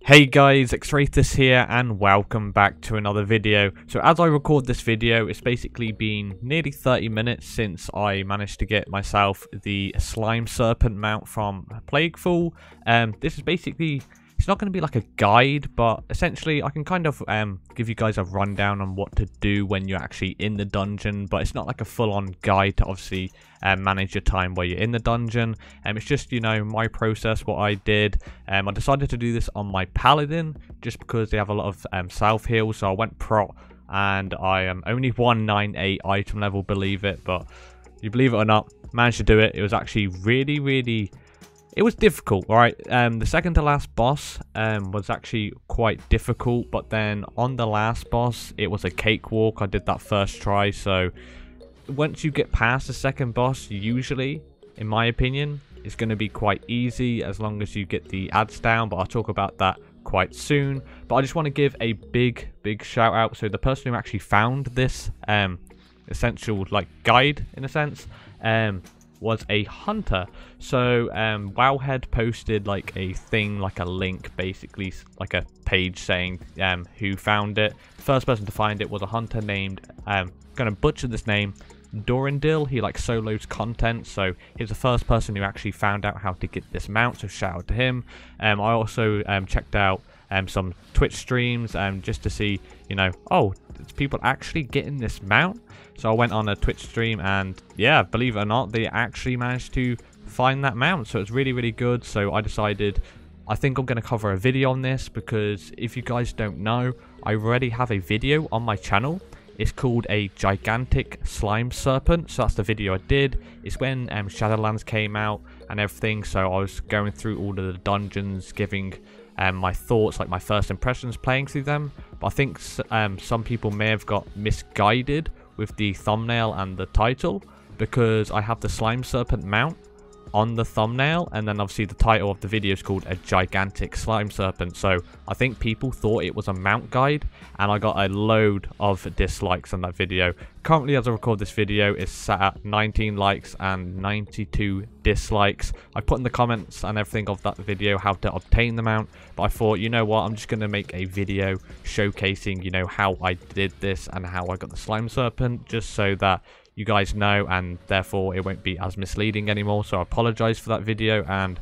Hey guys, Xrathus here and welcome back to another video. So as I record this video, it's basically been nearly 30 minutes since I managed to get myself the Slime Serpent mount from Plagueful. This is basically, it's not going to be like a guide, but essentially I can kind of give you guys a rundown on what to do when you're actually in the dungeon, but it's not like a full-on guide to obviously manage your time while you're in the dungeon. It's just, you know, my process, what I did. I decided to do this on my Paladin just because they have a lot of self heal, so I went prot and I am only 198 item level, believe it, but you believe it or not, managed to do it. It was actually really it was difficult, right? The second to last boss was actually quite difficult, but then on the last boss, it was a cakewalk. I did that first try, so once you get past the second boss, usually, in my opinion, it's going to be quite easy as long as you get the ads down, but I'll talk about that quite soon. But I just want to give a big shout out. So the person who actually found this essential like guide, in a sense, was a hunter. So Wowhead posted like a thing, like a link, basically like a page saying who found it. The first person to find it was a hunter named gonna butcher this name, Dorandil. He like solos content, so he's the first person who actually found out how to get this mount, so shout out to him. I also checked out some Twitch streams just to see, you know, oh, is people actually getting this mount? So I went on a Twitch stream and yeah, believe it or not, they actually managed to find that mount, so it's really good. So I decided, I think I'm going to cover a video on this, because if you guys don't know, I already have a video on my channel. It's called a gigantic slime serpent, so that's the video I did. It's when Shadowlands came out and everything, so I was going through all of the dungeons, giving my thoughts, like my first impressions playing through them. But I think some people may have got misguided with the thumbnail and the title, because I have the slime serpent mount on the thumbnail, and then obviously the title of the video is called a gigantic slime serpent. So I think people thought it was a mount guide, and I got a load of dislikes on that video. Currently, as I record this video, it's sat at 19 likes and 92 dislikes. I put in the comments and everything of that video how to obtain the mount, but I thought, you know what, I'm just going to make a video showcasing, you know, how I did this and how I got the slime serpent, just so that you guys know, and therefore it won't be as misleading anymore. So I apologize for that video, and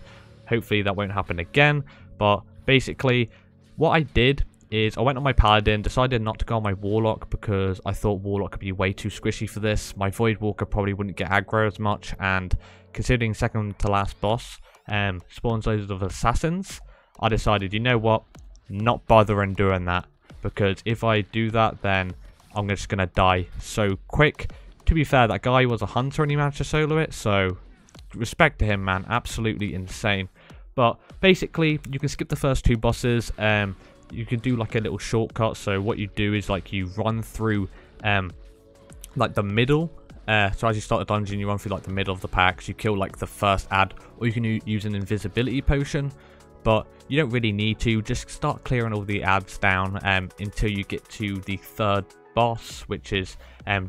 hopefully that won't happen again. But basically what I did is I went on my Paladin, decided not to go on my Warlock because I thought Warlock could be way too squishy for this. My Voidwalker probably wouldn't get aggro as much, and considering second to last boss spawns loads of assassins, I decided, you know what, not bothering doing that, because if I do that, then I'm just gonna die so quick. To be fair, that guy was a hunter and he managed to solo it, so respect to him, man. Absolutely insane. But basically, you can skip the first two bosses. You can do like a little shortcut. So what you do is like you run through like the middle. So as you start a dungeon, you run through like the middle of the packs. You kill like the first ad, or you can use an invisibility potion. But you don't really need to. Just start clearing all the ads down until you get to the third boss, which is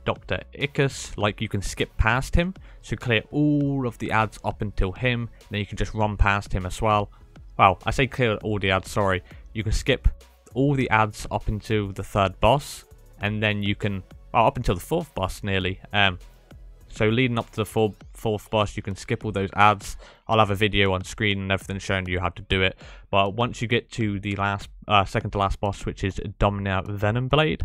Dr. Icarus. Like, you can skip past him, so clear all of the ads up until him, then you can just run past him as well. Well, I say clear all the ads, sorry. You can skip all the ads up into the third boss, and then you can, up until the fourth boss nearly. So leading up to the fourth boss, you can skip all those ads. I'll have a video on screen and everything showing you how to do it. But once you get to the last, second to last boss, which is Domina Venomblade,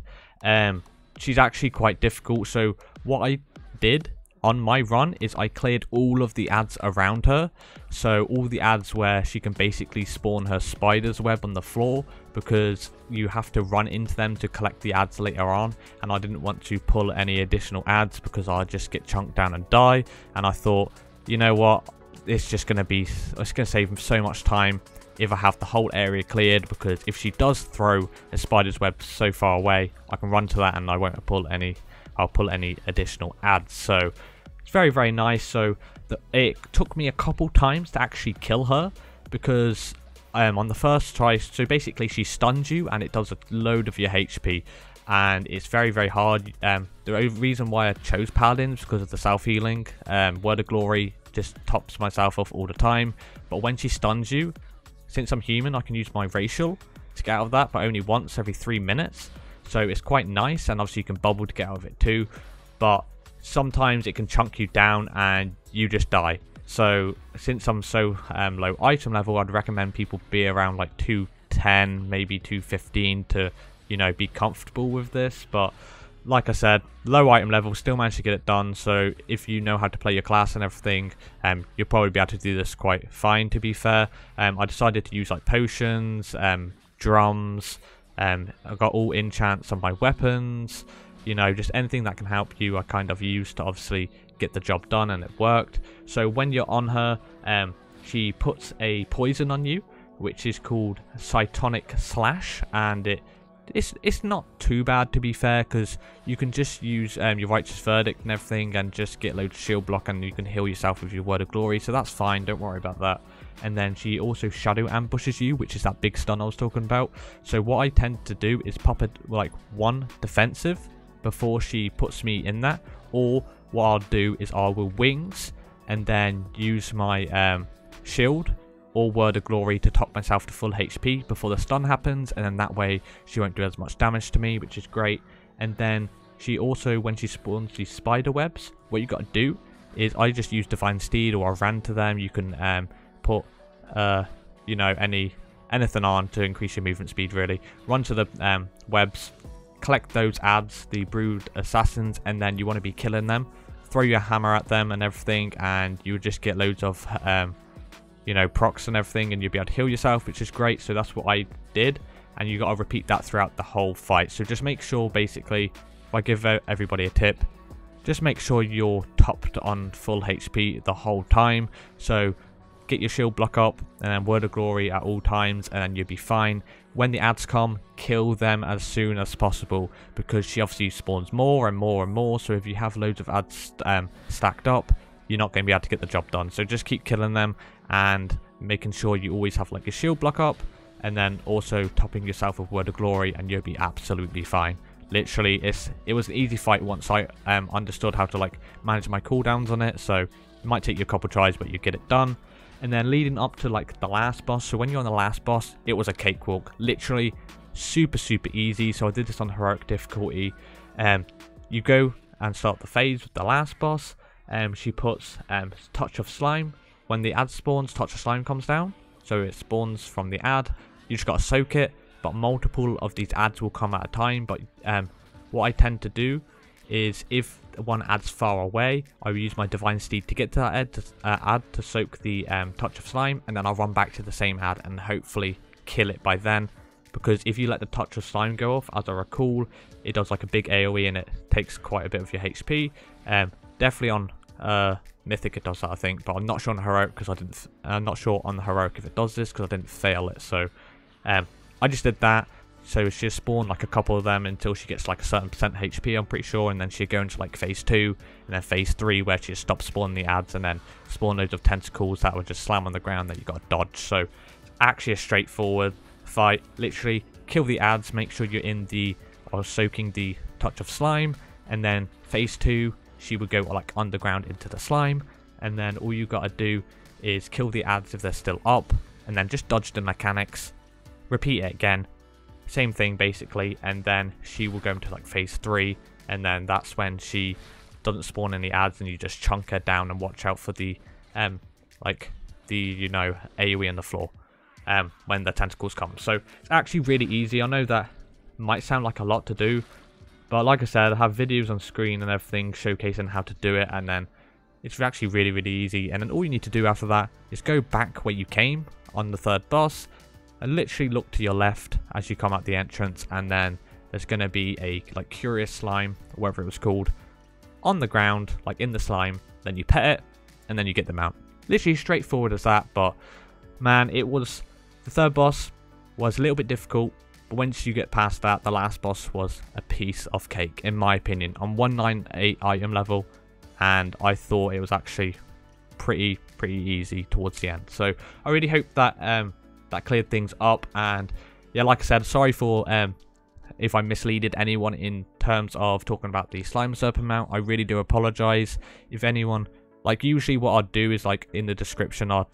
she's actually quite difficult. So what I did on my run is I cleared all of the ads around her. So all the ads where she can basically spawn her spider's web on the floor, because you have to run into them to collect the ads later on, and I didn't want to pull any additional ads because I'd just get chunked down and die. And I thought, you know what, it's going to save so much time if I have the whole area cleared, because if she does throw a spider's web so far away, I can run to that and I won't pull any additional ads. So it's very nice. So it took me a couple times to actually kill her, because on the first try, so basically she stuns you and it does a load of your HP, and it's very hard. The reason why I chose Paladin is because of the self-healing. Word of Glory just tops myself off all the time, but when she stuns you, since I'm human, I can use my racial to get out of that, but only once every 3 minutes. So it's quite nice, and obviously you can bubble to get out of it too, but sometimes it can chunk you down and you just die. So since I'm so low item level, I'd recommend people be around like 210, maybe 215 to, you know, be comfortable with this. But like I said, low item level, still managed to get it done. So if you know how to play your class and everything, you'll probably be able to do this quite fine, to be fair. I decided to use like potions, drums, I got all enchants on my weapons, you know, just anything that can help you I kind of used to obviously get the job done, and it worked. So when you're on her, she puts a poison on you, which is called Cytonic Slash, and it's not too bad, to be fair, because you can just use your Righteous Verdict and everything and just get loads of shield block, and you can heal yourself with your Word of Glory, so that's fine, don't worry about that. And then she also shadow ambushes you, which is that big stun I was talking about. So what I tend to do is pop it like one defensive before she puts me in that, or what I'll do is I will wings and then use my shield or Word of Glory to top myself to full HP before the stun happens, and then that way she won't do as much damage to me, which is great. And then she also, when she spawns these spider webs, what you got to do is I just use Divine Steed, or I ran to them. You can put you know, anything on to increase your movement speed, really. Run to the webs, collect those ads, the Brood Assassins, and then you want to be killing them. Throw your hammer at them and everything, and you just get loads of you know, procs and everything, and you'll be able to heal yourself, which is great. So that's what I did, and you got to repeat that throughout the whole fight. So just make sure, basically, if I give everybody a tip, just make sure you're topped on full HP the whole time. So get your shield block up, and then Word of Glory at all times, and then you'll be fine. When the ads come, kill them as soon as possible, because she obviously spawns more and more and more. So if you have loads of ads stacked up, you're not going to be able to get the job done. So just keep killing them and making sure you always have like your shield block up, and then also topping yourself with Word of Glory, and you'll be absolutely fine. Literally, it was an easy fight once I understood how to like manage my cooldowns on it. So it might take you a couple tries, but you get it done. And then leading up to like the last boss, so when you're on the last boss, it was a cakewalk. Literally super easy. So I did this on heroic difficulty. You go and start the phase with the last boss. She puts Touch of Slime. When the ad spawns, Touch of Slime comes down. So it spawns from the ad. You just got to soak it, but multiple of these ads will come at a time. But what I tend to do is, if one ad's far away, I will use my Divine Steed to get to that ad to soak the Touch of Slime, and then I'll run back to the same ad and hopefully kill it by then. Because if you let the Touch of Slime go off, as I recall, it does like a big AoE and it takes quite a bit of your HP. Definitely on Mythic it does that, I think, but I'm not sure on Heroic, because I'm not sure on the Heroic if it does this, because I didn't fail it. So I just did that. So she'll spawn like a couple of them until she gets like a certain percent HP, I'm pretty sure, and then she'll go into like phase 2 and then phase 3, where she'll stop spawning the ads and then spawn loads of tentacles that will just slam on the ground that you got to dodge. So it's actually a straightforward fight. Literally kill the ads, make sure you're in the, or soaking the Touch of Slime, and then phase 2 she would go like underground into the slime, and then all you got to do is kill the ads if they're still up, and then just dodge the mechanics, repeat it again, same thing basically, and then she will go into like phase 3, and then that's when she doesn't spawn any ads, and you just chunk her down and watch out for the like the, you know, AoE on the floor when the tentacles come. So it's actually really easy. I know that might sound like a lot to do, but like I said, I have videos on screen and everything showcasing how to do it, and then it's actually really easy. And then all you need to do after that is go back where you came on the third boss, and literally look to your left as you come out the entrance, and then there's going to be a like Curious Slime, or whatever it was called, on the ground, like in the slime. Then you pet it, and then you get them out. Literally straightforward as that. But man, the third boss was a little bit difficult, but once you get past that, the last boss was a piece of cake, in my opinion. I'm 198 item level, and I thought it was actually pretty easy towards the end. So I really hope that that cleared things up. And yeah, like I said, sorry for if I misleaded anyone in terms of talking about the Slime Serpent mount. I really do apologize. If anyone Like, usually what I'd do is, like, in the description, I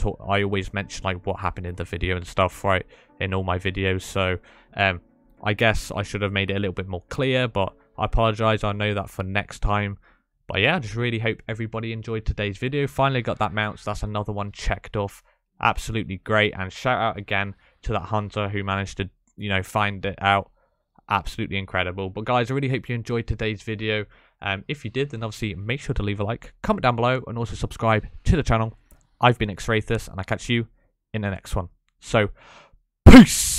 always mention, like, what happened in the video and stuff, right, in all my videos. So, I guess I should have made it a little bit more clear, but I apologize. I know that for next time. But yeah, I just really hope everybody enjoyed today's video. Finally got that mount, so that's another one checked off. Absolutely great. And shout out again to that hunter who managed to, you know, find it out. Absolutely incredible. But guys, I really hope you enjoyed today's video. If you did, then obviously make sure to leave a like, comment down below, and also subscribe to the channel. I've been Xrathus, and I'll catch you in the next one. So, peace!